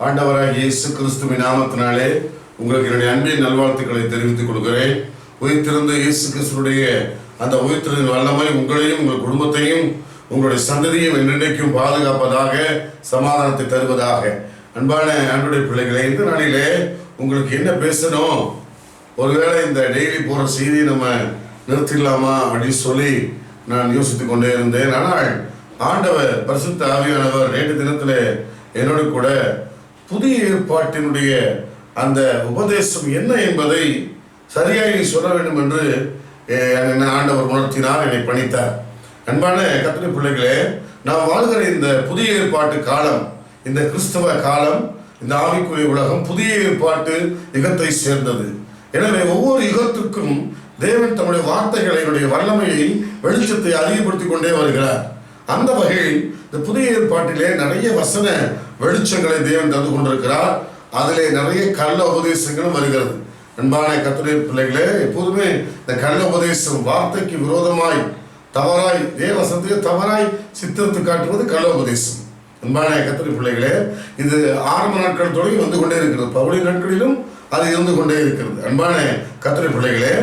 ஆண்டவராகிய இயேசு கிறிஸ்துவின் நாமத்தினாலே உங்களுக்கு என்னுடைய அன்பின் நல்வாழ்த்துக்களை தெரிவித்துக் கொள்கிறேன். உயிர்த்திருந்த இயேசு கிறிஸ்துடைய அந்த உயிர்த்தெழுதலின் வல்லமை உங்களையும் உங்கள் குடும்பத்தையும் உங்களுடைய சந்ததியும் என்றென்றைக்கும் பாதுகாப்பதாக, சமாதானத்தை தருவதாக. அன்பான அன்புடைய பிள்ளைகளே, இந்த நாளிலே உங்களுக்கு என்ன பேசணும்? ஒருவேளை இந்த டெய்லி போகிற செய்தியை நம்ம நிறுத்திடலாமா அப்படின்னு சொல்லி நான் யோசித்து கொண்டே இருந்தேன். ஆனால் ஆண்டவர் பரிசுத்த ஆவியானவர் நேற்று தினத்தில் என்னோடு கூட புதிய ஏற்பாட்டினுடைய அந்த உபதேசம் என்ன என்பதை சரியாக சொல்ல வேண்டும் என்று ஆண்டவர் உணர்த்தினார், என்னை பணித்தார். அன்பான கர்த்தருடைய பிள்ளைகளே, நாம் வாழ்கிற இந்த புதிய ஏற்பாட்டு காலம், இந்த கிறிஸ்தவ காலம், இந்த ஆவிக்குரிய உலகம் புதிய ஏற்பாட்டு யுகத்தை சேர்ந்தது. எனவே ஒவ்வொரு யுகத்திற்கும் தேவன் தம்முடைய வார்த்தைகளுடைய வல்லமையை, வெளிச்சத்தை அதிகப்படுத்திக் கொண்டே வருகிறார். அந்த வகையில் இந்த புதிய ஏற்பாட்டிலே நிறைய வசன வெளிச்சங்களை தேவன் தந்து கொண்டிருக்கிறார். அதிலே நிறைய கள்ள உபதேசங்களும் வருகிறது. அன்பான கர்த்தருடைய பிள்ளைகளே, எப்போதுமே இந்த கள்ள உபதேசம், வார்த்தைக்கு விரோதமாய் தவறாய், தேவசனத்துக்கு தவறாய் சித்தரித்து காட்டுவது கள்ள உபதேசம். அன்பான கர்த்தருடைய பிள்ளைகளே, இது ஆரம்ப நாட்கள் தொடங்கி வந்து கொண்டே இருக்கிறது. பவுலின் நாட்களிலும் அது இருந்து கொண்டே இருக்கிறது. அன்பான கர்த்தருடைய பிள்ளைகளே,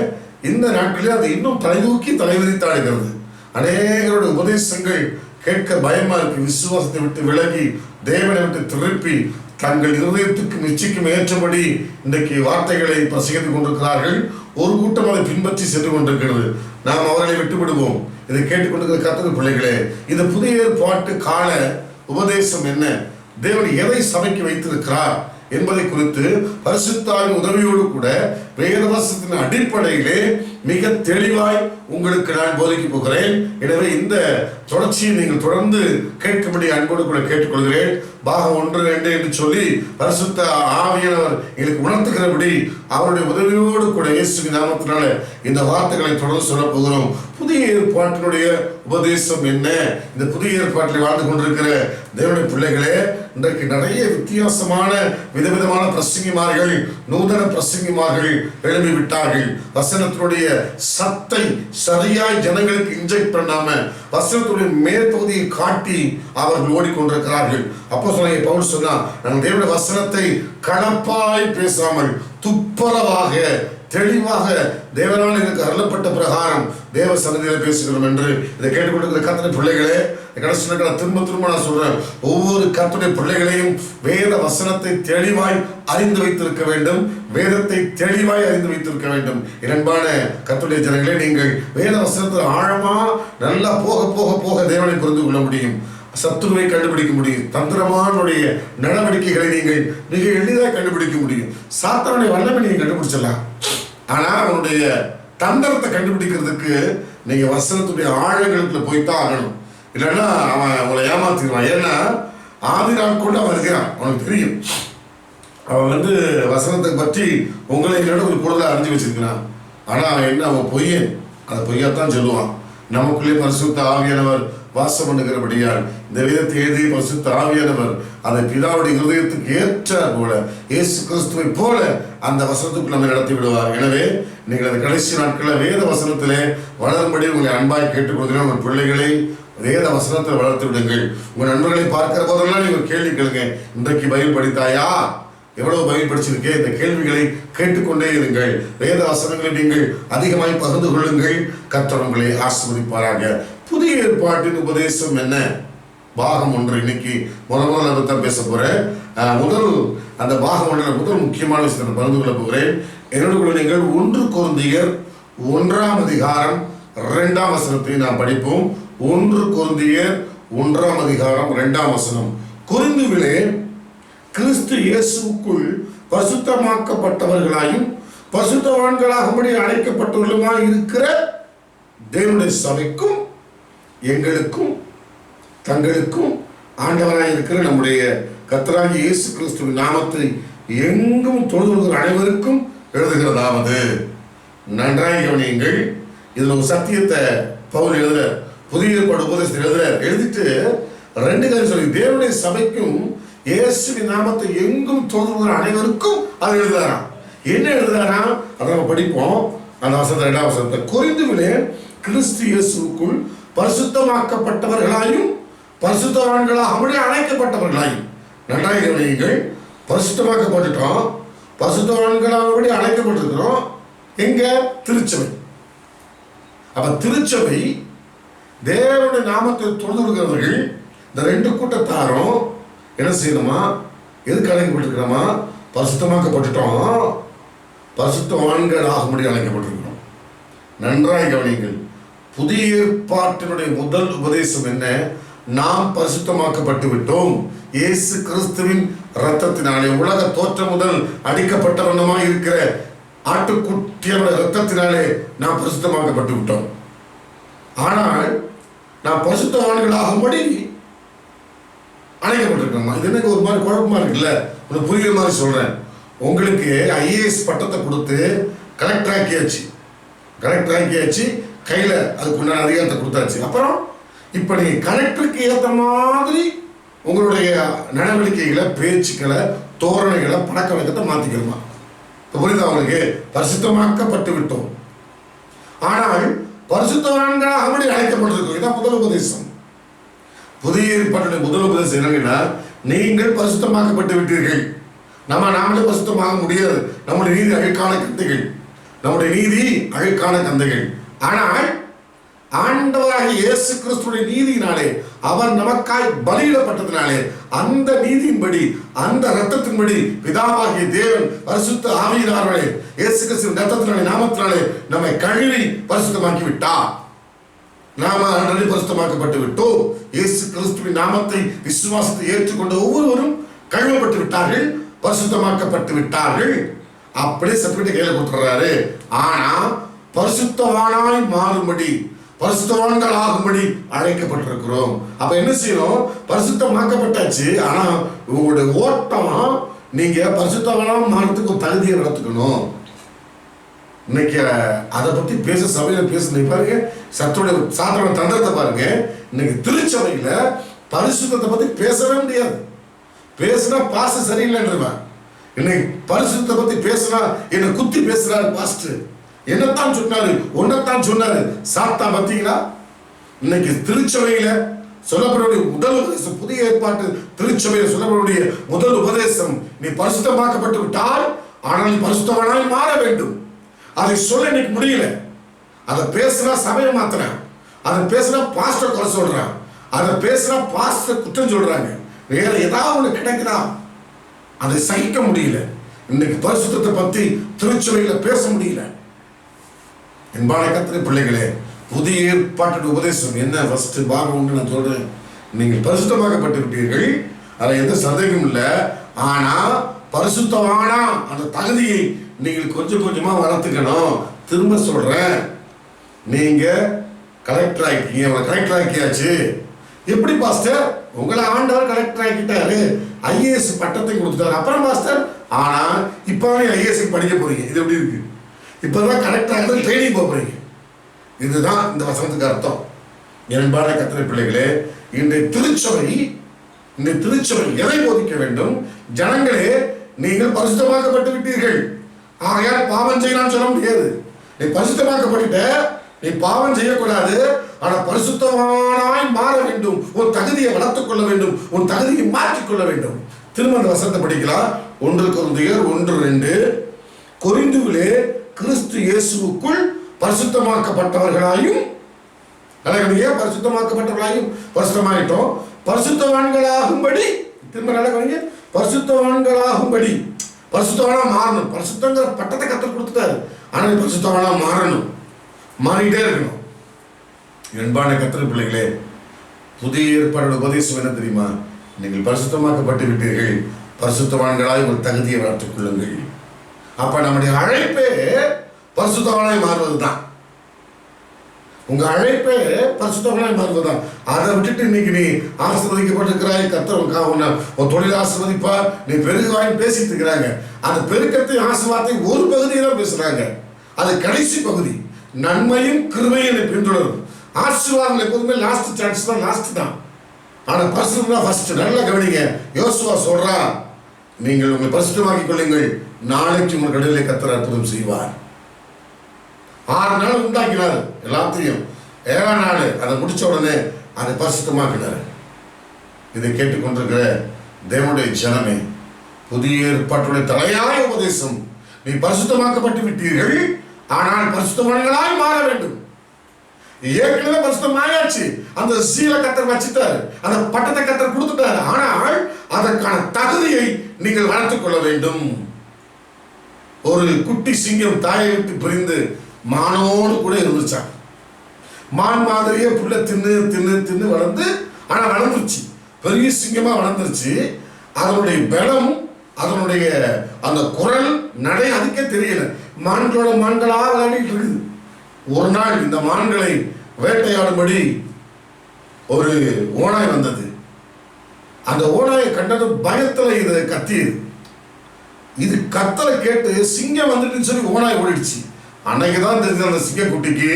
இந்த நாட்களில் அது இன்னும் தலைதூக்கி தலைவிரித்தாடுகிறது. அநேகருடைய உபதேசங்கள் கேட்க பயமா இருக்கு. விசுவாசத்தை விட்டு விலகி தேவனை விட்டு திருப்பி தங்கள் இருதயத்துக்கும் இச்சைக்கும் ஏற்றபடி இன்றைக்கு வார்த்தைகளை பிரசங்கித்துக் கொண்டிருக்கிறார்கள். ஒரு கூட்டம் அதை பின்பற்றி சென்று கொண்டிருக்கிறது. நாம் அவர்களை விட்டு விடுவோம். இதை கேட்டுக்கொண்டிருக்கிற கர்த்தருடைய பிள்ளைகளே, இந்த புதிய ஏற்பாட்டு கால உபதேசம் என்ன, தேவன் எதை சபைக்கு வைத்திருக்கிறார் என்பதை குறித்து பரிசுத்தாவின் உதவியோடு கூட வேதவசனத்தின் அடிப்படையிலே மிக தெளிவாய் உங்களுக்கு நான் போதிக்க போகிறேன். எனவே இந்த தொடர்ச்சியை நீங்கள் தொடர்ந்து கேட்கும்படி அன்போடு கூட கேட்டுக்கொள்கிறேன். பாகம் 1, 2 என்று சொல்லி பரிசுத்த ஆவியானவர் எங்களுக்கு உணர்த்துகிறபடி அவருடைய உதவியோடு கூட இயேசுவின் நாமத்தினால இந்த வார்த்தைகளை தொடர்ந்து சொல்ல போகிறோம். புதிய ஏற்பாட்டினுடைய உபதேசம் என்ன? இந்த புதிய ஏற்பாட்டில் வாழ்ந்து கொண்டிருக்கிற தேவனுடைய பிள்ளைகளே, இன்றைக்கு நிறைய வித்தியாசமான விதவிதமான பிரசங்கிமார்கள், நூதன பிரசங்கிமார்கள் எழுப்பிவிட்டார்கள். வசனத்தினுடைய சத்தை சரியாய் ஜனங்களுக்கு இன்ஜெக்ட் பண்ணாம வசனத்துடைய மேற்பகுதியை காட்டி அவர்கள் ஓடிக்கொண்டிருக்கிறார்கள். அப்போ சொன்ன பவுல் சொன்னா, நாங்கள் தேவனுடைய வசனத்தை கலப்பாய் பேசாமல் துப்பரவாக தெளிவாக தேவனால் எனக்கு அருளப்பட்ட பிரகாரம் தேவ சன்னதியில் பேசுகிறோம் என்று இதை கேட்டுக்கொண்டிருக்கிற கர்த்தருடைய பிள்ளைகளே, கடைசி திரும்ப நான் சொல்றேன், ஒவ்வொரு கர்த்தருடைய பிள்ளைகளையும் வேத வசனத்தை தெளிவாய் அறிந்து வைத்திருக்க வேண்டும். வேதத்தை தெளிவாய் அறிந்து வைத்திருக்க வேண்டும். அன்பான கர்த்தருடைய ஜனங்களே, நீங்கள் வேத வசனத்தில் ஆழமா நல்லா போக போக போக தேவனை புரிந்து கொள்ள முடியும். சத்துருவை கண்டுபிடிக்க முடியும். தந்திரமானுடைய நடவடிக்கைகளை நீங்கள் மிக எளிதாக கண்டுபிடிக்க முடியும். சாத்தானுடைய வல்லமை நீங்க கண்டுபிடிச்சிடலாம். ஆனா அவனுடைய தந்திரத்தை கண்டுபிடிக்கிறதுக்கு நீங்க வசனத்துடைய ஆழங்களுக்கு போய்தான் ஆகணும். இல்லைன்னா அவன் உங்களை ஏமாத்திடுவான். ஏன்னா ஆதி நாள் கொண்டு அவன் இருக்கிறான், அவனுக்கு தெரியும். அவன் வசனத்தை பற்றி உங்களை என்னோட ஒரு பொருளை அறிஞ்சு வச்சிருக்கிறான். ஆனா அவன் என்ன, அவன் பொய்யன், அதை பொய்யாத்தான் சொல்லுவான். நமக்குள்ளே பரிசுத்த ஆவியானவர் வாசம் பண்ணுகிறபடியால் இந்த வேதத்தை எழுதி பரிசுத்த ஆவியானவர் அதை பிதாவுடைய இருதயத்துக்கு ஏற்றார் போல, இயேசு கிறிஸ்துவை போல அந்த வசனத்துக்கு நம்ம நடத்தி விடுவார். எனவே நீங்கள் அந்த கடைசி நாட்களில் வேத வசனத்திலே வளரும்படி உங்களை அன்பாய் கேட்டுக்கொள்கிறேன். உங்கள் பிள்ளைகளை வேத வசனத்தில் வளர்த்து விடுங்கள். உங்கள் நண்பர்களை பார்க்கிற போதெல்லாம் நீங்கள் கேள்வி கேளுங்க. இன்றைக்கு பைபிள் படித்தாயா? எவ்வளவு பைபிள் படிச்சிருக்கே? இந்த கேள்விகளை கேட்டுக்கொண்டே இருங்கள். வேத வசனங்களை நீங்கள் அதிகமாய் பகிர்ந்து கொள்ளுங்கள். கர்த்தர் உங்களை ஆசீர்வதிப்பாராக. புதிய ஏற்பாட்டின் உபதேசம் என்ன? பாகம் 1 இன்னைக்கு முதல்ல தான் பேச போறேன். அந்த பாகம் 1 முதல் முக்கியமான விஷயத்தை பகிர்ந்து கொள்ள போகிறேன். என்னோட நீங்கள் 1 கொரிந்தியர் 1ஆம் அதிகாரம் 2ஆம் வசனத்தை நாம் படிப்போம். 1 கொரிந்தியர் 1ஆம் அதிகாரம் 2ஆம் வசனம். கொரிந்துவிலே கிறிஸ்து இயேசுவுக்குள் பரிசுத்தமாக்கப்பட்டவர்களாயும் பரிசுத்தவான்களாகும்படி அழைக்கப்பட்டவர்களுமாய் இருக்கிற தேவனுடைய சபைக்கும் எங்களுக்கும் தங்களுக்கும் ஆண்டவராய் இருக்கிற நம்முடைய கர்த்தராகிய இயேசு கிறிஸ்துவின் நாமத்தை எங்கும் தொழுகிற அனைவருக்கும் எழுதுகிறதாவது. நன்றாய் கவனியுங்கள். இதுல ஒரு சத்தியத்தை பவுல் எழுதுற, புதிய ஏற்பாடு உபதேசத்தை எழுதிட்டு 2 காரியம் சொல்லி, தேவனுடைய சபைக்கும் இயேசுவின் நாமத்தை எங்கும் தொழுகிற அனைவருக்கும் அது எழுதுறாராம். என்ன எழுதுறாராம்? அதை நம்ம படிப்போம். அந்த வசனத்தை 2ஆம் வசனத்தை, கொரிந்துவிலே கிறிஸ்து இயேசுவுக்குள் பரிசுத்தமாக்கப்பட்டவர்களாயும் பரிசுத்தவான்களாகும்படி அழைக்கப்பட்டவர்களாயும். நன்றாக கவனியுங்கள். பரிசுத்தமாக்கப்பட்டுட்டோம், பரிசுத்தவான்களாகபடி அழைக்கப்பட்டிருக்கிறோம். எங்க? திருச்சபை. அப்ப திருச்சபை தேவனுடைய நாமத்தை தொழுது கொடுக்கிறவர்கள் இந்த 2 கூட்டத்தாரும் என்ன செய்யணுமா? எதுக்கு அழைக்கப்பட்டிருக்கிறோமா? பரிசுத்தமாக்கப்பட்டுட்டோம், பரிசுத்தவான்கள் ஆகும்படி அழைக்கப்பட்டிருக்கிறோம். நன்றாய் கவனியுங்கள். புதிய ஏற்பாட்டினுடைய முதல் உபதேசம் என்ன? நாம் பரிசுத்தமாக்கப்பட்டு விட்டோம். இயேசு கிறிஸ்துவின் இரத்தத்தினாலே, உலக தோற்றம் முதல் அடிக்கப்பட்ட வண்ணமாய் இருக்கிற ஆட்டுக்குட்டியோட இரத்தத்தினாலே நாம் பரிசுத்தமாக்கப்பட்டு விட்டோம். ஆனால் நாம் பரிசுத்தவான்களாகும்படி அழைக்கப்பட்டிருக்கோமா? இது எனக்கு ஒரு மாதிரி குழப்பமா இருக்குல்ல. ஒரு புரியுற மாதிரி சொல்றேன். உங்களுக்கு ஐஏஎஸ் பட்டத்தை கொடுத்து கலெக்டர் ஆக்கியாச்சு, கையில அதுக்கு உண்டான அதிகாரத்தை கொடுத்தாச்சு. அப்புறம் இப்ப நீங்க கலெக்டருக்கு ஏற்ற மாதிரி உங்களுடைய நடவடிக்கைகளை, பேச்சுக்களை, தோரணைகளை, பழக்க வழக்கத்தை மாத்திக்கணுமா? புரியுதா உங்களுக்கு? பரிசுத்தமாக்கப்பட்டு விட்டோம், ஆனால் பரிசுத்தவான்களாக அழைக்கப்பட்டிருக்கோம். இதான் முதல் உபதேசம். புதிய ஏற்பாட்டுடைய முதல் உபதேசம் என்னன்னா, நீங்கள் பரிசுத்தமாக்கப்பட்டு விட்டீர்கள். நாமளே பரிசுத்தமாக முடியாது. நம்முடைய நீதி அழுக்கான கந்தைகள். ஆனால் ஆண்டவராகிய இயேசு கிறிஸ்துவின் நீதியினாலே, அவர் நமக்காய் பலியிடப்பட்டதினாலே, அந்த நீதியின்படி, அந்த இரத்தத்தின்படி பிதாவாகிய தேவன் பரிசுத்த ஆவியினாலே, இயேசு கிறிஸ்துவின் இரத்தத்தினாலே, நாமத்தினாலே நம்மை கழுவி பரிசுத்தமாக்கி விட்டார். நாம ஆல்ரெடி பரிசுத்தமாக்கப்பட்டு விட்டோம். இயேசு கிறிஸ்துவின் நாமத்தை விசுவாசத்தை ஏற்றுக்கொண்ட ஒவ்வொருவரும் கழுவப்பட்டு விட்டார்கள், பரிசுத்தமாக்கப்பட்டு விட்டார்கள். அப்படியே சர்டிபிகேட் கையில கொடுத்துறாரு. ஆனா பரிசுத்தவானாய் மாறும்படி, பரிசுத்தவான்கள் ஆகும்படி அழைக்கப்பட்டிருக்கிறோம். அப்ப என்ன செய்யணும்? பரிசுத்தமாக்கப்பட்டாச்சு. ஆனா உங்களுடைய ஓட்டம், நீங்க பரிசுத்தவானா மாறதுக்கு ஒரு தகுதியை வளர்த்துக்கணும். இன்னைக்கு அதை பத்தி பேச சபையில பேசுனீங்க பாருங்க, சாத்தான தந்திரத்தை பாருங்க. இன்னைக்கு திருச்சபையில பரிசுத்தத்தை பத்தி பேசவே முடியாது. பேசுனா பாச சரியில்லைன்றவன். இன்னைக்கு பரிசுத்தத்தை பத்தி பேசுனா என்ன குத்தி பேசுறாரு பாஸ்டர். என்னத்தான் சொன்னாரு, ஒன்னத்தான் சொன்னாரு. சாத்தா பார்த்தீங்களா? இன்னைக்கு திருச்சபையில சொல்லப்படக்கூடிய முதல் உபதேசம், புதிய ஏற்பாட்டு திருச்சபையில் சொல்லப்படக்கூடிய முதல் உபதேசம், நீ பரிசுத்தமாக்கப்பட்டு விட்டால், ஆனால் நீ பரிசுத்தவனாய் மாற வேண்டும். அதை சொல்ல இன்னைக்கு முடியல. அதை பேசுனா சபையை மாத்துறேன், அதை பேசுனா பாஸ்டர் குறை சொல்றான், அதை பேசுனா பாஸ்டர் குற்றம் சொல்றாங்க. வேற ஏதாவது ஒண்ணு கிடைக்குதா? அதை சகிக்க முடியல. இன்னைக்கு பரிசுத்தத்தை பத்தி திருச்சபையில பேச முடியல. என்பான கர்த்தருடைய பிள்ளைகளே, புதிய ஏற்பாட்டு உபதேசம் என்ன? ஃபர்ஸ்ட் பாகம் ஒன்று நான் சொல்றேன். நீங்கள் பரிசுத்தமாக்கப்பட்டு விட்டீர்கள், அதில் எந்த சந்தேகமும் இல்லை. ஆனா பரிசுத்தவானா அந்த தகுதியை நீங்கள் கொஞ்சம் கொஞ்சமா வளர்த்துக்கணும். திரும்ப சொல்றேன், நீங்க கலெக்டர் ஆக்கியாச்சு. எப்படி பாஸ்டர்? உங்களை ஆண்டவர் கலெக்டர் ஆக்கிட்டாரு, ஐஏஎஸ் பட்டத்தை கொடுத்துட்டாரு. அப்புறம் பாஸ்டர், ஆனா இப்பவே ஐஏஎஸ் படிக்க போறீங்க. இது எப்படி இருக்கு? இப்பதான் கலெக்டர் ஆகிறது ட்ரைனிங் போறீங்க. இதுதான் இந்த வசனத்துக்கு அர்த்தம். என்பான கர்த்தருடைய பிள்ளைகளே, இன்றைய திருச்சபை எதை போதிக்க வேண்டும்? ஜனங்களே, நீங்கள் பரிசுத்தமாக்கப்பட்டு விட்டீர்கள், ஆகையால் பாவம் செய்யலாம் சொல்ல முடியாது. நீ பரிசுத்தமாக்கப்பட்ட, நீ பாவம் செய்யக்கூடாது. ஆனா பரிசுத்தவானாய் மாற வேண்டும். உன் தகுதியை வளர்த்துக் கொள்ள வேண்டும், உன் தகுதியை மாற்றிக்கொள்ள வேண்டும். திரும்ப அந்த வசனத்தை படிக்கலாம். 1 கொரிந்தியர் 1:2. கொரிந்துவிலே கிறிஸ்து இயேசுவுக்குள் பரிசுத்தமாக்கப்பட்டவர்களாயும், பரிசுத்தமாயிட்டோம், பரிசுத்தவான்களாகும்படி, திரும்ப நல்லா கவனிங்க, பரிசுத்தவான்களாகும்படி, பரிசுத்தவானா மாறணும். பரிசுத்தங்கிற பட்டத்தை கற்றுக் கொடுத்துட்டாரு. ஆனால் பரிசுத்தவானா மாறணும், மாறிட்டே இருக்கணும். என்பான கர்த்தருடைய பிள்ளைகளே, புதிய ஏற்பாடு உபதேசம் என்ன தெரியுமா? நீங்கள் பரிசுத்தமாக்கப்பட்டு விட்டீர்கள், பரிசுத்தவான்களாய் ஒரு தகுதியை வளர்த்துக் கொள்ளுங்கள். அப்ப நம்முடைய அழைப்பே பரிசுத்தவானாய் மாறுவதுதான். உங்க அழைப்பே பரிசுத்தவானாய் மாறுவதுதான். அதை விட்டுட்டு இன்னைக்கு நீ ஆசீர்வதிக்கப்பட்டிருக்கிறாய், கர்த்தர் உன் தொழில் ஆசீர்வதிப்பார், நீ பெருகுவாய் பேசிட்டு இருக்கிறாங்க. அந்த பெருக்கத்தை ஆசீர்வாதத்தை ஒரு பகுதியை தான் பேசுறாங்க. அது கடைசி பகுதி. நன்மையும் கிருபையும் என்னை பின்தொடரும். ஆசீர்வாதம் எப்போதுமே லாஸ்ட் சான்ஸ் தான், லாஸ்ட் தான். ஆனா பரிசுத்தம் தான் ஃபர்ஸ்ட். நல்லா கவனிங்க. யோசுவா சொல்றா, நீங்கள் உங்களை பரிசுத்தமாக்கிக் கொள்ளுங்கள், நாளைக்கு உங்கள் கடலிலே கர்த்தர் அற்புதம் செய்வார். 6 நாள் உண்டாக்கினார் எல்லாத்தையும். 7ஆம் நாள் அதை முடிச்ச உடனே அதை பரிசுத்தமாக்கினார். இதை கேட்டுக்கொண்டிருக்கிற தேவனுடைய ஜனமே, புதிய ஏற்பாட்டுடைய தலையாய உபதேசம். நீ பரிசுத்தமாக்கப்பட்டு விட்டீர்கள், ஆனால் பரிசுத்தவான்களாய் மாற வேண்டும். ஏற்கனவே பரிசுத்தம் ஆயாச்சு. அந்த சீல கத்தர் வச்சுட்டாரு, அந்த பட்டத்தை கத்தர் கொடுத்துட்டாரு. ஆனால் அதற்கான தகுதியை நீங்கள் வளர்த்துக் கொள்ள வேண்டும். ஒரு குட்டி சிங்கம் தாயை விட்டு பிரிந்து மானோடு கூட இருந்துச்சான். மான் மாதிரியே புள்ள தின்னு தின்னு தின்னு வளர்ந்து, ஆனா வளர்ந்துருச்சு, பெரிய சிங்கமா வளர்ந்துருச்சு. அதனுடைய பலம், அதனுடைய அந்த குரல் நடை அதுக்கே தெரியல. மான்களோட மான்களா விளையாடிட்டு இருக்குது. ஒரு நாள் இந்த மான்களை வேட்டையாடும்படி ஒரு ஓநாய் வந்தது. அந்த ஓநாயை கண்டது பயத்துல இது கத்தியது. இது கத்தலை கேட்டு சிங்கம் வந்துட்டுன்னு சொல்லி ஓநாய் ஓடிடுச்சு. அன்னைக்குதான் தெரிஞ்சது அந்த சிங்க குட்டிக்கு,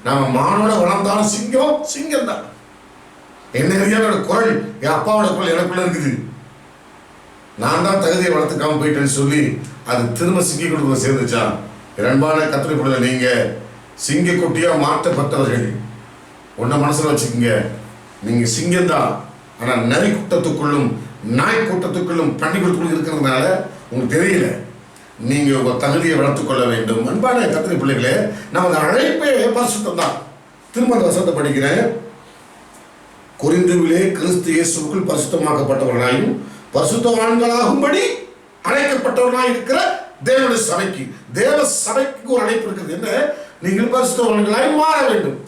நம்ம மானோட வளர்ந்தாலும் சிங்கம் சிங்கம் தான். என்னோட குரல் என் அப்பாவோட குரல் எனக்குள்ள இருக்குது, நான் தான் தகுதியை வளர்த்துக்காம போயிட்டேன்னு சொல்லி அது திரும்ப சிங்க குடும்பம் சேர்ந்துச்சான். இரண்டான கத்திரை பிள்ளை, நீங்க சிங்க குட்டியா மாற்றப்பட்டவர்கள். ஒன்ன மனசுல வச்சுக்கோங்க, நீங்க சிங்கம் தான், ஆனா நரி கூட்டத்துக்குள்ளும் நாய் கூட்டத்துக்குள்ளும் பண்டிகளுக்குள்ளும் இருக்கிறதுனால உங்களுக்கு தெரியல. நீங்க உங்க தகுதியை வளர்த்துக் கொள்ள வேண்டும். அன்பான கத்திரை பிள்ளைகளே, நமது அழைப்பே பரிசுத்தம் தான். திரும்ப அந்த வசனத்தை படிக்கிறேன். கொரிந்துவிலே கிறிஸ்து இயேசுவுக்குள் பரிசுத்தமாக்கப்பட்டவர்களாயும் பரிசுத்தவான்களாகும்படி அழைக்கப்பட்டவர்களாய் இருக்கிற தேவனுடைய சபைக்கு, தேவ சபைக்கு ஒரு அழைப்பு இருக்கிறது. என்ன? நீங்கள் பரிசுத்தவான்களாய் மாற வேண்டும்.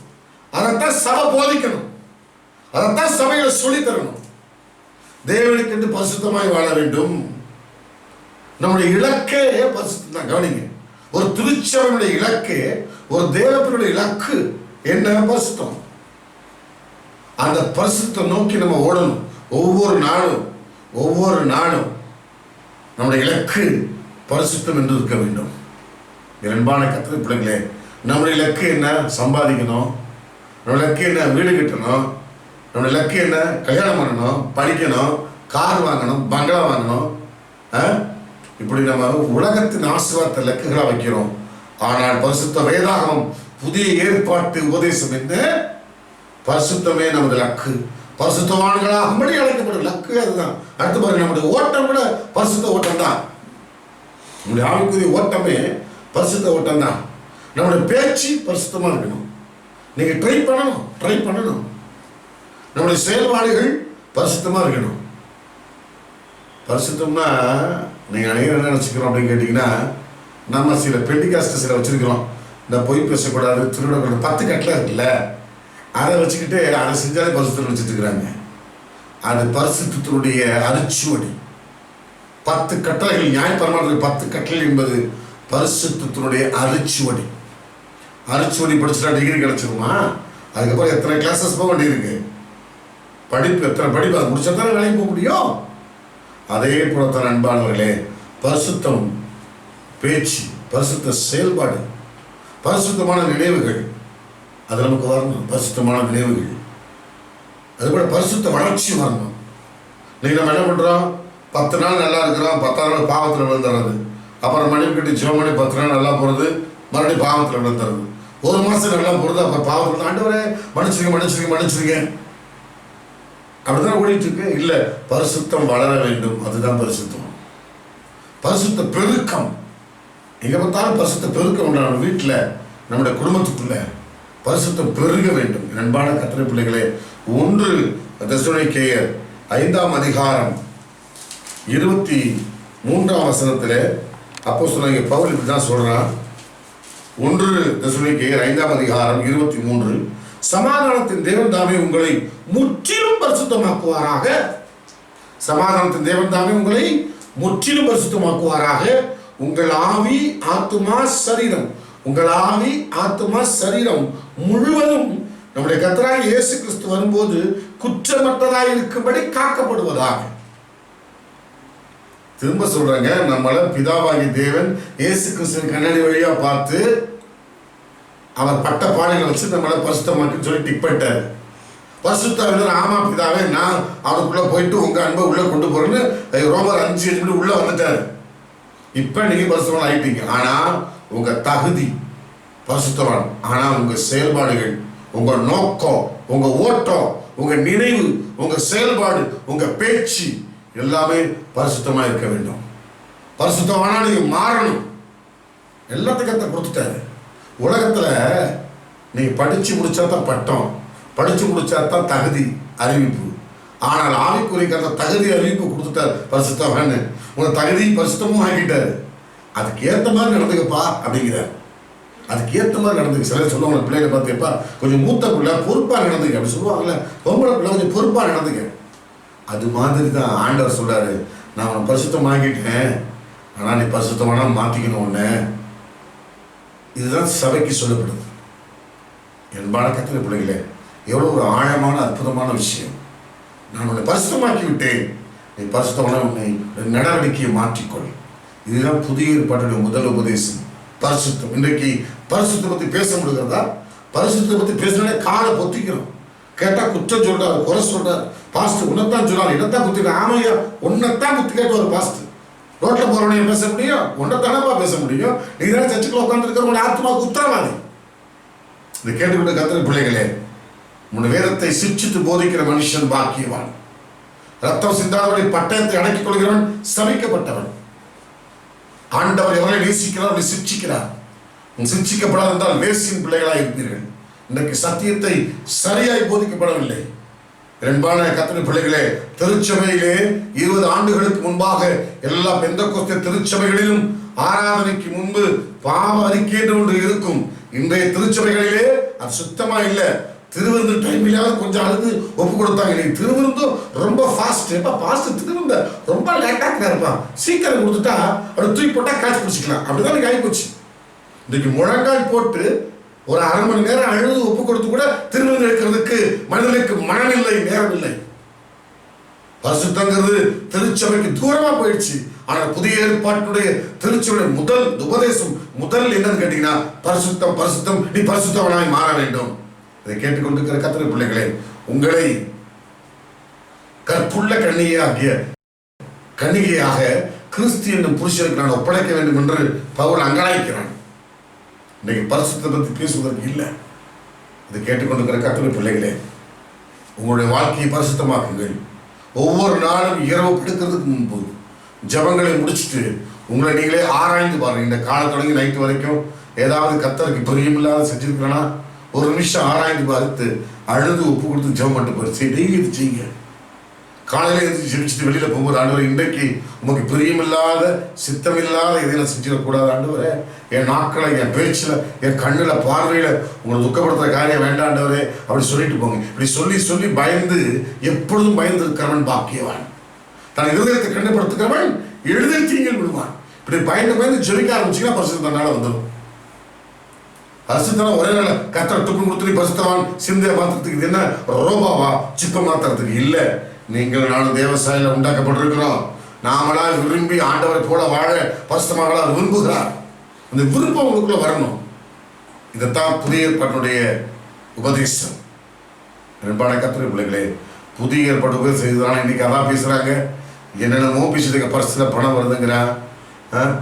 அதைத்தான் சபை போதிக்கணும், அதைத்தான் சபைகளை சொல்லித் தரணும். தேவனுக்கு என்று பரிசுத்தமாய் வாழ வேண்டும். நம்முடைய இலக்கே பரிசுத்தம் தான். கவனிங்க, ஒரு திருச்சபையுடைய இலக்கு, ஒரு தேவனுடைய இலக்கு என்ன? பரிசுத்தம். அந்த பரிசுத்தத்தை நோக்கி நம்ம ஓடணும். ஒவ்வொரு நாளும் நம்முடைய இலக்கு பரிசுத்தம் என்று இருக்க வேண்டும். அன்பான கத்திரை பிள்ளைகளே, நம்முடைய இலக்கு என்ன? சம்பாதிக்கணும். நம்முடைய இலக்கு என்ன? வீடு கட்டணும். நம்முடைய இலக்கு என்ன? கல்யாணம் பண்ணணும், படிக்கணும், கார் வாங்கணும், பங்களா வாங்கணும். இப்படி நம்ம உலகத்தின் ஆசீர்வாதத்தை இலக்குகளா வைக்கிறோம். ஆனால் பரிசுத்த வேதாகமம், புதிய ஏற்பாட்டு உபதேசம் என்ன? பரிசுத்தமே நமது லக்கு. பரிசுத்தவான்களாகும்படி அழைக்கப்படும் லக்கு அதுதான். அடுத்து பாருங்க, நம்முடைய ஓட்டம் கூட பரிசுத்த ஓட்டம் தான். நம்முடைய ஆவிக்குரிய ஓட்டமே பரிசுத்த ஓட்டம் தான். நம்முடைய பேச்சு பரிசுத்தமா இருக்கணும். நீங்க ட்ரை பண்ணணும். நம்முடைய செயல்பாடுகள் பரிசுத்தமா இருக்கணும். பரிசுத்தம்னா நீங்க அனைவரும் என்ன நினைச்சுக்கிறோம் அப்படின்னு கேட்டீங்கன்னா, நம்ம சில பெண்டிகாஸ்ட் சில வச்சிருக்கிறோம். இந்த பொய் பேசக்கூடாது, திருடக்கூடாது, 10 கட்டளை இருக்குல்ல, அதை வச்சுக்கிட்டு அதை செஞ்சாலே பரிசுத்தம் வச்சுட்டு இருக்கிறாங்க. அது பரிசுத்தத்தினுடைய அரிச்சுவடி. 10 கட்டளைகள், நியாயப்பிரமாணத்தில் 10 கட்டளை என்பது பரிசுத்தத்தினுடைய அரிச்சுவடி. அரிச்சுவடி படிச்சுட்டா டிகிரி கிடைச்சிருமா? அதுக்கப்புறம் எத்தனை கிளாஸஸ் போக வேண்டியிருக்கு, படிப்பு எத்தனை படிப்பு, அதை முடிச்சா தானே வேலைக்கு போக முடியும். அதே போலத்தான் அன்பானவர்களே, பரிசுத்தம் பேச்சு, பரிசுத்த செயல்பாடு, பரிசுத்தமான நினைவுகள், அது நமக்கு வரணும். பரிசுத்தமான நினைவுகள், அதுபோல பரிசுத்த வளர்ச்சி வரணும். இன்னைக்கு நம்ம என்ன பண்றோம்? 10 நாள் நல்லா இருக்கிறோம், 10ஆவது நாள் பாவத்தில் விழுந்துறது. அப்புறம் மனைவி கட்டி ஜெபம் பண்ணி 10 நாள் நல்லா போறது, மறுபடியும் பாவத்தில் விழுந்துறது. 1 மாசம் நல்லா போறது, அப்புறம் பாவத்தில் ஆண்டவரே மன்னிச்சிருங்க அப்படிதான் ஓடிட்டு இருக்கு. இல்ல, பரிசுத்தம் வளர வேண்டும். அதுதான் பரிசுத்தம். பரிசுத்த பெருக்கம், எங்க பார்த்தாலும் பரிசுத்த பெருக்கம் உண்டான வீட்டுல, நம்முடைய குடும்பத்துக்குள்ள பரிசுத்தம் பெருக வேண்டும். அன்பான கர்த்தருடைய பிள்ளைகளே, 1 தெசலோனிக்கேயர் 5ஆம் அதிகாரம் 23ஆம் வசனத்திலே அப்போஸ்தலனாகிய பவுல் இப்படிதான் சொல்றான். 1 தெசலோனிக்கேயர் 5ஆம் அதிகாரம் 23, சமாதானத்தின் தேவன் தாமே உங்களை முற்றிலும் பரிசுத்தமாக்குவாராக. சமாதானத்தின் தேவன் தாமே உங்களை முற்றிலும் பரிசுத்தமாக்குவாராக. உங்கள் ஆவி ஆத்துமா சரீரம், உங்கள் ஆவி ஆத்துமா சரீரம் முழுவதும் நம்முடைய கர்த்தராகிய இயேசு கிறிஸ்து வரும்போது குற்றமற்றதாய் இருக்கும்படி காக்கப்படுவதாக. திரும்ப சொல்றாங்க, நம்மள பிதாவாகிய தேவன் இயேசு கிறிஸ்துவின் கண்ணாடி வழியா பார்த்து அவர் பட்ட பாடைகளை வச்சு நம்மளை பரிசுத்தமாக்குன்னு சொல்லி டிக் பண்ணிட்டாரு. பரிசுத்தர், ஆமா பிதாவே, நான் அவருக்குள்ள போயிட்டு உங்க அன்பை உள்ள கொண்டு போறேன்னு ரோமர் 5:8 உள்ள வந்துட்டாரு. இப்ப நீங்க பரிசுத்தவான் ஆயிட்டீங்க. ஆனா உங்க தகுதி பரிசுத்தவான், ஆனா உங்க செயல்பாடுகள், உங்க நோக்கம், உங்க ஓட்டம், உங்க நினைவு, உங்க செயல்பாடு, உங்க பேச்சு எல்லாமே பரிசுத்தமா இருக்க வேண்டும். பரிசுத்தமானா நீங்க மாறணும். எல்லாத்துக்கும் கத்த கொடுத்துட்டாரு. உலகத்துல நீங்க படிச்சு முடிச்சா தான் பட்டம், படிச்சு முடிச்சா தான் தகுதி அறிவிப்பு. ஆனால் ஆவிக்குரிய அந்த தகுதி அறிவிப்பு கொடுத்துட்டாரு பரிசுத்தவான்னு. உங்க தகுதி பரிசுத்தமும் ஆக்கிட்டாரு. அதுக்கு ஏற்ற மாதிரி நடந்துக்கப்பா அப்படிங்கிறார். அதுக்கு ஏற்ற மாதிரி நடந்துக்க. சிலர் சொல்லுவாங்க பிள்ளைகளை பார்த்துப்பா கொஞ்சம் மூத்த பிள்ளை பொறுப்பாக நடந்துக்க அப்படி சொல்லுவாங்கல்ல. பொம்பளை பிள்ளை கொஞ்சம் பொறுப்பாக நடந்துக்க. அது மாதிரி தான் ஆண்டவர் சொல்றாரு, நான் உன்னை பரிசுத்தமாக்கிட்டேன், ஆனால் நீ பரிசுத்தமான மாற்றிக்கணும் ஒன்று. இதுதான் சபைக்கு சொல்லப்படுது. என்பான கத்திர பிள்ளைகளே, எவ்வளோ ஒரு ஆழமான அற்புதமான விஷயம். நான் உன்னை பரிசுத்தமாக்கி விட்டேன், நீ பரிசுத்தமான உன்னை நடவடிக்கையை மாற்றிக்கொள். இதுதான் புதிய ஏற்பாட்டுடைய முதல் உபதேசம், பரிசுத்தம். இன்றைக்கு பரிசுத்தை பற்றி பேச முடிகிறதா? பரிசுத்தை பற்றி பேசினாலே காலை பொத்திக்கிறோம். கேட்டால் குற்றம் சொல்றாரு, குறை சொல்றாரு. பாஸ்ட் உன்னைத்தான் சொல்றாரு, என்னத்தான் குத்திக்க. ஆமையா உன்னைத்தான் குத்தி கேட்டு ஒரு பாஸ்ட். ரோட்ல போறவனையும் பேச முடியும், உன்னைத்தானப்பா பேச முடியும். நீ தானே சர்ச்சுக்குள்ள உட்காந்துருக்கிற உங்களுடைய ஆத்மாவுக்கு உத்தரவாதி. இதை கேட்டுக்கிட்ட கத்திர பிள்ளைகளே, உன் வேதத்தை சிரிச்சித்து போதிக்கிற மனுஷன் பாக்கியவான். ரத்தம் சிந்தாதவருடைய பட்டயத்தை அடக்கிக் கொள்கிறவன் சபிக்கப்பட்டவன். ஆண்டவர் எவரை நேசிக்கிறார் அவரை சிரிச்சிக்கிறார். சிரிச்சிக்கப்படாது என்றால் வேசியின் பிள்ளைகளாக இருப்பீர்கள். இன்றைக்கு சத்தியத்தை சரியாய் போதிக்கப்படவில்லை. என்பான கத்திர பிள்ளைகளே, திருச்சபையிலே 20 ஆண்டுகளுக்கு முன்பாக எல்லா பெந்தெகோஸ்தே திருச்சபைகளிலும் ஆராதனைக்கு முன்பு பாவ அறிக்கை என்று ஒன்று இருக்கும். இன்றைய திருச்சபைகளிலே அது சுத்தமா இல்லை. திருவிருந்து டைம்லயாவது கொஞ்சம் அழுது ஒப்பு கொடுத்தாங்க. இன்னைக்கு திருவிருந்தும் ரொம்ப ஃபாஸ்ட். எப்ப ஃபாஸ்ட் திருவிருந்த ரொம்ப லேட்டாக இருப்பான். சீக்கிரம் கொடுத்துட்டா அப்படி தூக்கி போட்டா காய்ச்சி பிடிச்சிக்கலாம். அப்படிதான் எனக்கு ஆகி போச்சு. இன்னைக்கு முழங்கால் போட்டு ஒரு அரை மணி நேரம் அழுது ஒப்பு கொடுத்து கூட திருவிருந்து எடுக்கிறதுக்கு மனிதனுக்கு மனமில்லை, நேரம் இல்லை. பரிசுத்தங்கிறது திருச்சபைக்கு தூரமா போயிடுச்சு. ஆனால் புதிய ஏற்பாட்டுடைய திருச்சபையுடைய முதல் உபதேசம் முதல் என்னன்னு கேட்டீங்கன்னா பரிசுத்தம், பரிசுத்தம், நீ பரிசுத்தவனாய் மாற வேண்டும். இதை கேட்டுக்கொண்டிருக்கிற கத்திர பிள்ளைகளே, உங்களை கற்புள்ள கன்னிகையாக கிறிஸ்து என்னும் புருஷனுக்கு நான் ஒப்படைக்க வேண்டும் என்று பவுல் அங்கலாய்க்கிறான். இன்னைக்கு பரிசுத்தத்தை பற்றி பேசுவதற்கு இல்லை. இதை கேட்டுக்கொண்டிருக்கிற கத்திர பிள்ளைகளே, உங்களுடைய வாழ்க்கையை பரிசுத்தமாக்குங்கள். ஒவ்வொரு நாளும் இரவு படுக்கிறதுக்கு முன்பு ஜபங்களை முடிச்சுட்டு உங்களை நீங்களே ஆராய்ந்து பாருங்க. இந்த காலம் தொடங்கி நைட்டு வரைக்கும் ஏதாவது கர்த்தருக்கு பிரியமில்லாத செஞ்சிருக்கிறேன்னா ஒரு நிமிஷம் ஆராய்ந்து பார்த்து அழுது ஒப்பு கொடுத்து ஜெபம் பண்ணிட்டு போய் டெய்லி இது செய்யுங்க. காலையில் எழுந்து ஜெபிச்சுட்டு வெளியில போகும்போது, ஆண்டவரை இன்றைக்கு உமக்கு பிரியமில்லாத சித்தமில்லாத இதெல்லாம் செஞ்சிடக்கூடாது ஆண்டவரே. என் நாட்களை, என் பேச்சில், என் கண்ணில், பார்வையில உங்களை துக்கப்படுத்துற காரியம் வேண்டாண்டவரே அப்படி சொல்லிட்டு போங்க. இப்படி சொல்லி சொல்லி பயந்து எப்பொழுதும் பயந்து இருக்கிறவன் பாக்கியவான். தன் இருதயத்தை கண்டுபடுத்துகிறவன் எளிதில் தீங்கில் விடுவான். இப்படி பயந்து பயந்து ஜெபிக்க ஆரம்பிச்சீங்கன்னா பரிசுத்தம் தன்னால வந்துடும். பரிசுத்தம் ஒரே நாள் கர்த்தர் துப்பு கொடுத்து பரிசுத்தவான் சிந்தையை மாத்திரத்துக்கு இது என்ன ரோபாவா சிப்ப மாத்திரத்துக்கு இல்லை. நீங்கள் நானும் தேவசாயில உண்டாக்கப்பட்டிருக்கிறோம். நாமளா விரும்பி ஆண்டவரை போல வாழ பரிசுத்தமாக விரும்புகிறார். அந்த விருப்பம் உங்களுக்குள்ள வரணும். இதைத்தான் புதிய ஏற்பாட்டுடைய உபதேசம். என்பான கத்திர பிள்ளைகளே, புதிய ஏற்பாடு உபதேசம் செய்ததான இன்னைக்கு அதான் பேசுறாங்க. என்னென்னமோ பேசுறதுக்கு பரிசுல பணம் வருதுங்கிறான்,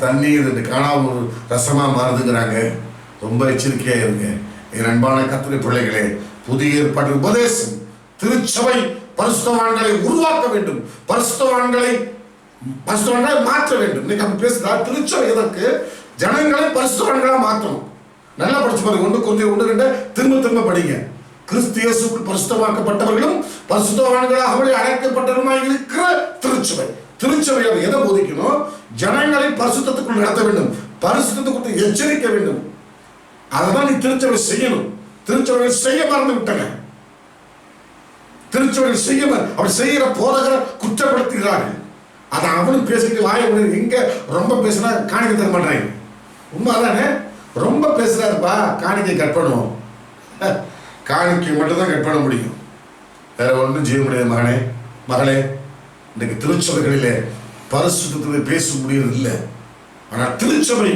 தண்ணீர் காணாம ஒரு ரசமா மாறுதுங்கிறாங்க. ரொம்ப எச்சரிக்கையா இருங்க என் அன்பான கத்திர பிள்ளைகளே. புதிய ஏற்பாட்டு உபதேசம் திருச்சபை பரிசுத்தவான்களை உருவாக்க வேண்டும், பரிசுத்தவான்களை மாற்ற வேண்டும். இன்னைக்கு அப்படி பேசுறா. திருச்சபை எதற்கு? ஜனங்களை பரிசுத்தவான்களா மாற்றணும். நல்லா படிச்சு பாருங்க. 1 Corinthians 1:2 திரும்ப திரும்ப படிங்க. கிறிஸ்து இயேசுவுக்குள் பரிசுத்தமாக்கப்பட்டவர்களும் பரிசுத்தவான்களாக அழைக்கப்பட்டவருமாய் இருக்கிற திருச்சபை. திருச்சபை எதை போதிக்கணும்? ஜனங்களை பரிசுத்தத்துக்குள் நடத்த வேண்டும், பரிசுத்தத்துக்குள் எச்சரிக்க வேண்டும். அதான் நீ திருச்சபை செய்யணும். திருச்சபை செய்ய மறந்து விட்டன. திருச்சபை செய்ய அப்படி செய்கிற போதகரை குற்றப்படுத்துகிறார்கள். அதை அவனும் பேசிட்டு வாய எங்க ரொம்ப பேசினா காணிக்கை தர மாட்டாங்க. உண்மை அதானே? ரொம்ப பேசுறாருப்பா, காணிக்கை கட் பண்ணுவோம். காணிக்கை மட்டும் தான் கட் பண்ண முடியும், வேற ஒன்றும் செய்ய முடியாது. மகனே மகளே, இன்னைக்கு திருச்சபைகளிலே பரிசுத்தத்தை பேச முடியறது இல்லை. ஆனால் திருச்சபை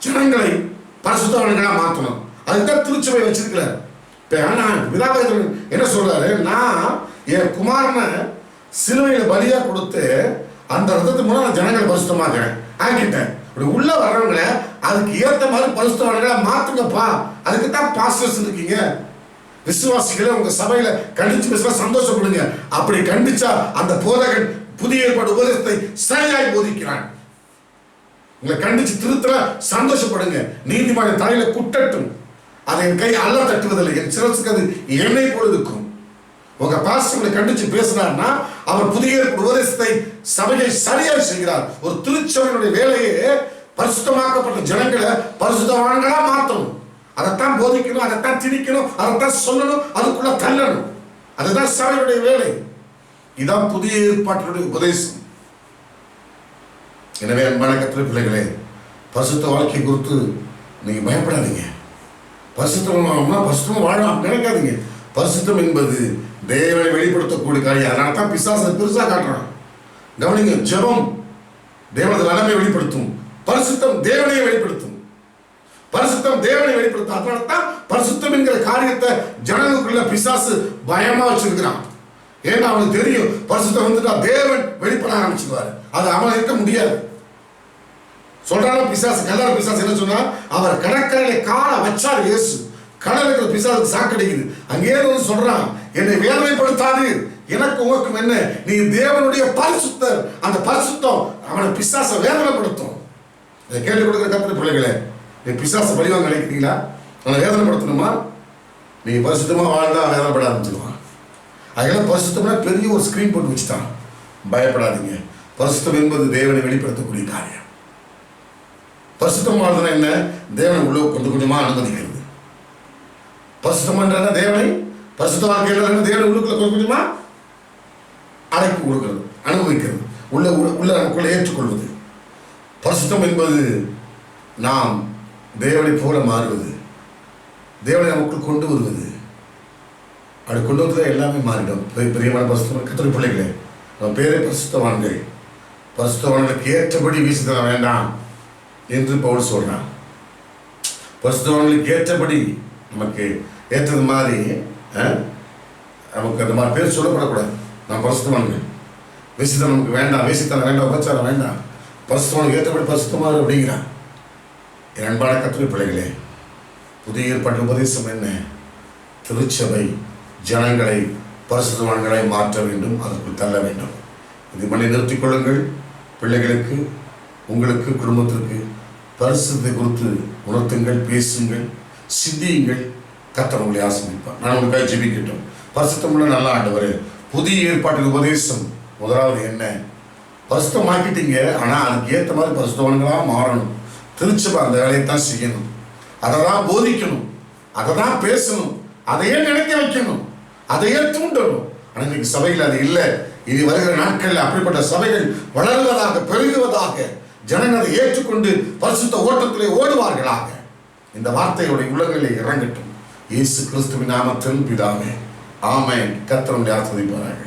ஜனங்களை பரிசுத்தவான்களா மாற்றணும். அதுதான் திருச்சபை வச்சிருக்கிறார். விதாபகர் என்ன சொல்றாரு? நான் என் குமாரனை சிலுவையில பலியா கொடுத்து அந்த ரத்தத்து மூலம் நான் ஜனங்களை பரிசுத்தமாக்குறேன் ஆக்கிட்டேன். இப்படி உள்ள வர்றவங்களை அதுக்கு ஏற்ற மாதிரி பரிசுத்தவான்களா மாத்துங்கப்பா. அதுக்கு தான் பாஸ்டர்ஸ் இருக்கீங்க. விசுவாசிகளை உங்க சபையில கண்டிச்சு பேச சந்தோஷப்படுங்க. அப்படி கண்டிச்சா அந்த போதகன் புதிய ஏற்பாடு உபதேசத்தை சரியாய் போதிக்கிறான். உங்களை கண்டிச்சு திருத்தல சந்தோஷப்படுங்க. நீதிமான தலையில குட்டட்டும், அதை என் கை அல்ல தட்டுவதில்லை, என் சிரசுக்கு அது எண்ணெய் போல இருக்கும். உங்க பாஸ்டர் உங்களை கண்டிச்சு பேசினார்னா அவர் புதிய உபதேசத்தை சபையை சரியாய் செய்கிறார். ஒரு திருச்சபையினுடைய வேலையே பரிசுத்தமாக்கப்பட்ட ஜனங்களை பரிசுத்தவான்களா மாற்றணும். அதைத்தான் போதிக்கணும், அதைத்தான் திணிக்கணும், அதைத்தான் சொல்லணும், அதுக்குள்ள தள்ளணும். அதுதான் சபையுடைய வேலை. இதான் புதிய ஏற்பாட்டினுடைய உபதேசம். எனவே அன்பான கர்த்தருடைய பிள்ளைகளே, பரிசுத்த வாழ்க்கை குறித்து நீங்க பயப்படாதீங்க. பரிசுத்தமா வாழலாம் நினைக்காதீங்க. பரிசுத்தம் என்பது தேவனை வெளிப்படுத்தக்கூடிய காரியம். அதனால தான் பிசாசை பெருசா காட்டுறான். கவனிங்க, ஜெபம் தேவனது வல்லமையை வெளிப்படுத்தும், பரிசுத்தம் தேவனையை வெளிப்படுத்தும். பரிசுத்தம் தேவனை வெளிப்படுத்தும். அதனால தான் பரிசுத்தம் என்கிற காரியத்தை ஜனங்களுக்குள்ள பிசாசு பயமா வச்சிருக்கிறான். ஏன்னா அவனுக்கு தெரியும் பரிசுத்தம் வந்துட்டா தேவன் வெளிப்பட ஆரம்பிச்சுக்குவாரு, அது அவன் இருக்க முடியாது. சொல்றாங்க பிசாசு, கல்லற பிசாசு என்ன சொன்னா, அவர் கடற்கரையில காலை வச்சார் இயேசு. கடல் இருக்கிற பிசாசுக்கு சாக்கடிக்குது. அங்கே வந்து சொல்றான், என்னை வேதனைப்படுத்தாது, எனக்கு உனக்கும் என்ன, நீ தேவனுடைய பரிசுத்தர். அந்த பரிசுத்தம் அவனை பிசாசை வேதனைப்படுத்தும். இதை கேள்வி கொடுக்கிற கர்த்தருடைய பிள்ளைகளே, நீ பிசாசை பழிவாங்க நினைக்கிறீங்களா? அவனை வேதனைப்படுத்தணுமா? நீ பரிசுத்தமா வாழ்ந்தா வேதனைப்பட ஆரம்பிச்சிருவான். அதெல்லாம் பரிசுத்தம்னா பெரிய ஒரு ஸ்கிரீன் போட்டு வச்சுட்டான். பயப்படாதீங்க. பரிசுத்தம் என்பது தேவனை வெளிப்படுத்தக்கூடிய காரியம். பரிசுத்தம் வாழ்றதுனா என்ன? தேவனை உள்ள கொஞ்சம் கொஞ்சமா அனுமதிக்கிறது. பரிசுத்தம்ன்றா தேவனை, பரிசுத்த வாழ்க்கையில் தேவனை உள்ளுக்குள்ள கொஞ்சம் கொஞ்சமா அழைப்பு கொடுக்கிறது, அனுபவிக்கிறது, உள்ள நமக்குள்ள ஏற்றுக்கொள்வது. பரிசுத்தம் என்பது நாம் தேவனை போல மாறுவது, தேவனை நமக்குள் கொண்டு வருவது. அப்படி கொண்டு வந்து எல்லாமே மாறிடும். பிரியமான பரிசுத்தம் கர்த்தருடைய பிள்ளைகளே, நம்ம பேரே பரிசுத்தவான்கள். பரிசுத்தவான்களுக்கு ஏற்றபடி வீசி தர வேண்டாம் என்று பவுல் சொல்றான். பரிசுத்தவான்களுக்கு ஏற்றபடி நமக்கு ஏற்றது மாதிரி நமக்கு அந்த மாதிரி பேர் சொல்லப்படக்கூடாது. நாம் பரிசுத்தவான்கள். வேசித்தனம் நமக்கு வேண்டாம், வேசித்தனம் வேண்டாம், உபச்சாரம் வேண்டாம். பரிசுத்தவானுக்கு ஏற்றபடி பரிசுத்தமாக அப்படிங்கிறான். என் அன்பான கர்த்தருடைய பிள்ளைகளே, புதிய ஏற்பாட்டு உபதேசம் என்ன? திருச்சபை ஜனங்களை பரிசுத்தவான்களை மாற்ற வேண்டும், அதற்குள் தள்ள வேண்டும். இது மண்ணை நிறுத்திக் கொள்ளுங்கள். பிள்ளைகளுக்கு, உங்களுக்கு, குடும்பத்திற்கு பரிசுத்தத்தை குறித்து உணர்த்துங்கள், பேசுங்கள், சிந்தியுங்கள். கர்த்தர் உங்களை ஆசீர்வதிப்பார். நான் உங்களுக்காக ஜெபிக்கட்டும். பரிசுத்தமுள்ள நல்ல ஆண்டவரே, புதிய ஏற்பாட்டு உபதேசம் முதலாவது என்ன? பரிசுத்தமாக்கிட்டீங்க, ஆனால் அதுக்கு ஏற்ற மாதிரி பரிசுத்தவான்களாக மாறணும். திருச்சபை அந்த வேலையை தான் செய்யணும், அதை தான் போதிக்கணும், அதை தான் பேசணும், அதையே நினைக்க வைக்கணும், அதையே தூண்டணும். ஆனால் இன்னைக்கு சபையில் அது இல்லை. இனி வருகிற நாட்களில் அப்படிப்பட்ட சபைகள் வளர்வதாக, பெருகுவதாக, ஜனங்களை ஏற்றுக்கொண்டு பரிசுத்த ஓட்டத்திலே ஓடுவார்களாக. இந்த வார்த்தையோட உள்ளங்களில் இறங்கட்டும். இயேசு கிறிஸ்துவின் நாமத்தில் பிதாவே, ஆமென். கர்த்தர் உங்களை ஆசீர்வதிப்பாராக.